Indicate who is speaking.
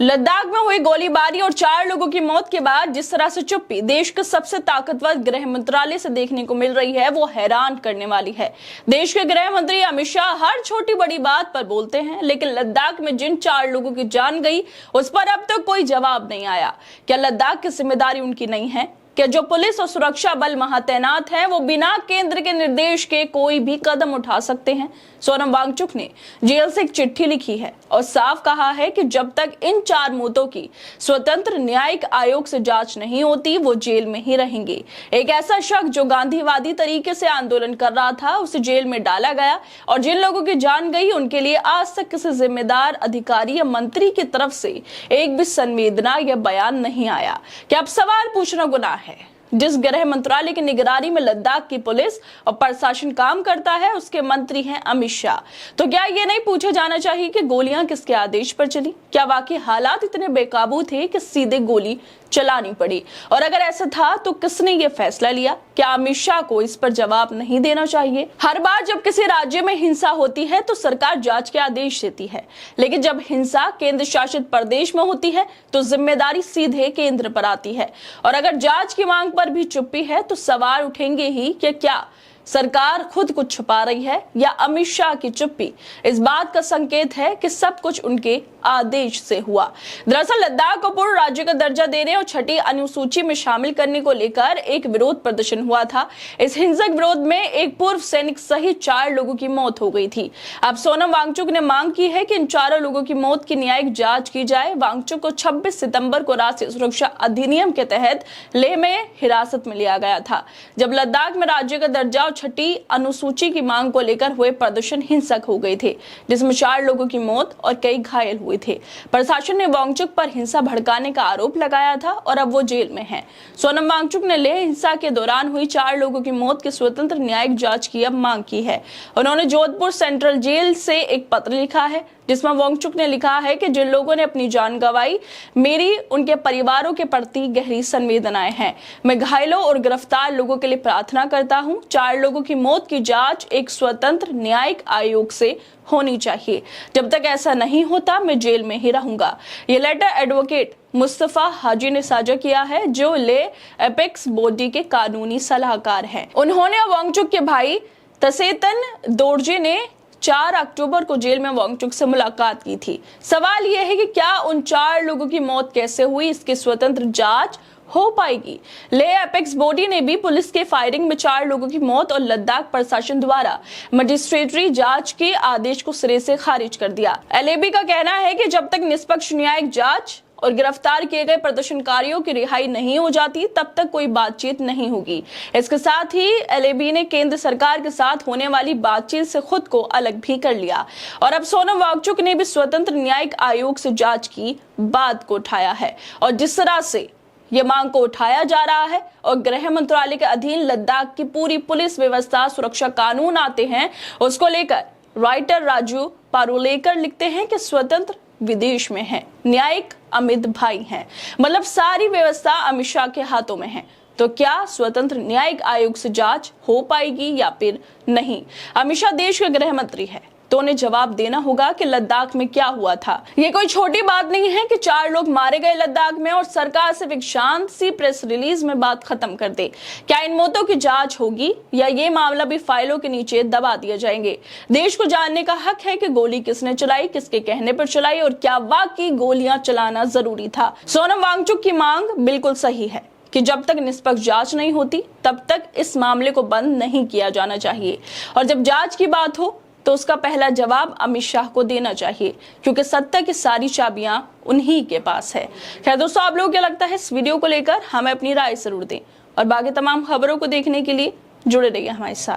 Speaker 1: लद्दाख में हुई गोलीबारी और 4 लोगों की मौत के बाद जिस तरह से चुप्पी देश के सबसे ताकतवर गृह मंत्रालय से देखने को मिल रही है वो हैरान करने वाली है। देश के गृह मंत्री अमित शाह हर छोटी बड़ी बात पर बोलते हैं, लेकिन लद्दाख में जिन 4 लोगों की जान गई उस पर अब तक कोई जवाब नहीं आया। क्या लद्दाख की जिम्मेदारी उनकी नहीं है? क्या जो पुलिस और सुरक्षा बल वहां तैनात है वो बिना केंद्र के निर्देश के कोई भी कदम उठा सकते हैं? सोनम वांगचुक ने जेल से एक चिट्ठी लिखी है और साफ कहा है कि जब तक इन 4 मौतों की स्वतंत्र न्यायिक आयोग से जांच नहीं होती वो जेल में ही रहेंगे। एक ऐसा शख्स जो गांधीवादी तरीके से आंदोलन कर रहा था उसे जेल में डाला गया और जिन लोगों की जान गई उनके लिए आज तक किसी जिम्मेदार अधिकारी या मंत्री की तरफ से एक भी संवेदना या बयान नहीं आया। क्या अब सवाल पूछना गुनाह है? जिस गृह मंत्रालय की निगरानी में लद्दाख की पुलिस और प्रशासन काम करता है उसके मंत्री हैं अमित शाह। तो क्या ये नहीं पूछा जाना चाहिए कि गोलियां किसके आदेश पर चली? क्या वाकई हालात इतने बेकाबू थे कि सीधे गोली चलानी पड़ी? और अगर ऐसा था तो किसने ये फैसला लिया? क्या अमित शाह को इस पर जवाब नहीं देना चाहिए? हर बार जब किसी राज्य में हिंसा होती है तो सरकार जांच के आदेश देती है, लेकिन जब हिंसा केंद्र शासित प्रदेश में होती है तो जिम्मेदारी सीधे केंद्र पर आती है। और अगर जांच की मांग पर भी चुप्पी है तो सवाल उठेंगे ही कि क्या सरकार खुद कुछ छुपा रही है या अमित शाह की चुप्पी इस बात का संकेत है कि सब कुछ उनके आदेश से हुआ। दरअसल लद्दाख को पूर्ण राज्य का दर्जा देने और 6ठी अनुसूची में शामिल करने को लेकर एक विरोध प्रदर्शन हुआ था। इस हिंसक विरोध में एक पूर्व सैनिक सहित 4 लोगों की मौत हो गई थी। अब सोनम वांगचुक ने मांग की है कि इन 4 लोगों की मौत की न्यायिक जांच की जाए। वांगचुक को 26 सितंबर को राष्ट्रीय सुरक्षा अधिनियम के तहत लेह में हिरासत में लिया गया था, जब लद्दाख में राज्य का दर्जा 6ठी अनुसूची की मांग को लेकर हुए प्रदर्शन हिंसक हो गए थे, जिसमें 4 लोगों की मौत और कई घायल हुए थे। प्रशासन ने वांगचुक पर हिंसा भड़काने का आरोप लगाया था और अब वो जेल में हैं। सोनम वांगचुक ने लेह हिंसा के दौरान हुई 4 लोगों की मौत की स्वतंत्र न्यायिक जांच की अब मांग की है। उन्होंने जोधपुर सेंट्रल जेल से एक पत्र लिखा है जिसमें वांगचुक ने लिखा है कि जिन लोगों ने अपनी जान गंवाई, मेरी उनके परिवारों के प्रति गहरी संवेदनाएं हैं। मैं घायलों और गिरफ्तार लोगों के लिए प्रार्थना करता हूं। 4 लोगों की मौत की जांच एक स्वतंत्र न्यायिक आयोग से होनी चाहिए। जब तक ऐसा नहीं होता मैं जेल में ही रहूंगा। ये लेटर एडवोकेट मुस्तफा हाजी ने साझा किया है, जो लेह एपेक्स बॉडी के कानूनी सलाहकार हैं। उन्होंने वांगचुक के भाई तसेतन दोरजे ने 4 अक्टूबर को जेल में वांगचुक से मुलाकात की थी। सवाल यह है कि क्या उन 4 लोगों की मौत कैसे हुई, इसकी स्वतंत्र जांच हो पाएगी? लेह एपेक्स बॉडी ने भी पुलिस के फायरिंग में 4 लोगों की मौत और लद्दाख प्रशासन द्वारा मजिस्ट्रेटरी जांच के आदेश को सिरे से खारिज कर दिया। एलएबी का कहना है कि जब तक निष्पक्ष न्यायिक जांच और गिरफ्तार किए गए प्रदर्शनकारियों की रिहाई नहीं हो जाती तब तक कोई बातचीत नहीं होगी। इसके साथ ही एलएबी ने केंद्र सरकार के साथ होने वाली बातचीत से खुद को अलग भी कर लिया और अब सोनम वांगचुक ने भी स्वतंत्र न्यायिक आयोग से जांच की बात को उठाया है। और जिस तरह से ये मांग को उठाया जा रहा है और गृह मंत्रालय के अधीन लद्दाख की पूरी पुलिस व्यवस्था, सुरक्षा कानून आते हैं, उसको लेकर राइटर राजू पारुलेकर लिखते हैं कि स्वतंत्र विदेश में है, न्यायिक अमित भाई हैं, मतलब सारी व्यवस्था अमित शाह के हाथों में है। तो क्या स्वतंत्र न्यायिक आयोग से जांच हो पाएगी या फिर नहीं? अमित शाह देश के गृह मंत्री है तो उन्हें जवाब देना होगा कि लद्दाख में क्या हुआ था। ये कोई छोटी बात नहीं है कि 4 लोग मारे गए लद्दाख में और सरकार सिर्फ एक शांत सी प्रेस रिलीज में बात खत्म कर दे। क्या इन मौतों की जांच होगी या ये मामला भी फाइलों के नीचे दबा दिए जाएंगे? देश को जानने का हक है कि गोली किसने चलाई, किसके कहने पर चलाई और क्या वाकई गोलियां चलाना जरूरी था। सोनम वांगचुक की मांग बिल्कुल सही है कि जब तक निष्पक्ष जांच नहीं होती तब तक इस मामले को बंद नहीं किया जाना चाहिए और जब जांच की बात हो तो उसका पहला जवाब अमित शाह को देना चाहिए, क्योंकि सत्ता की सारी चाबियां उन्हीं के पास है। खैर दोस्तों, आप लोगों को क्या लगता है इस वीडियो को लेकर? हमें अपनी राय जरूर दें और बाकी तमाम खबरों को देखने के लिए जुड़े रहिए हमारे साथ।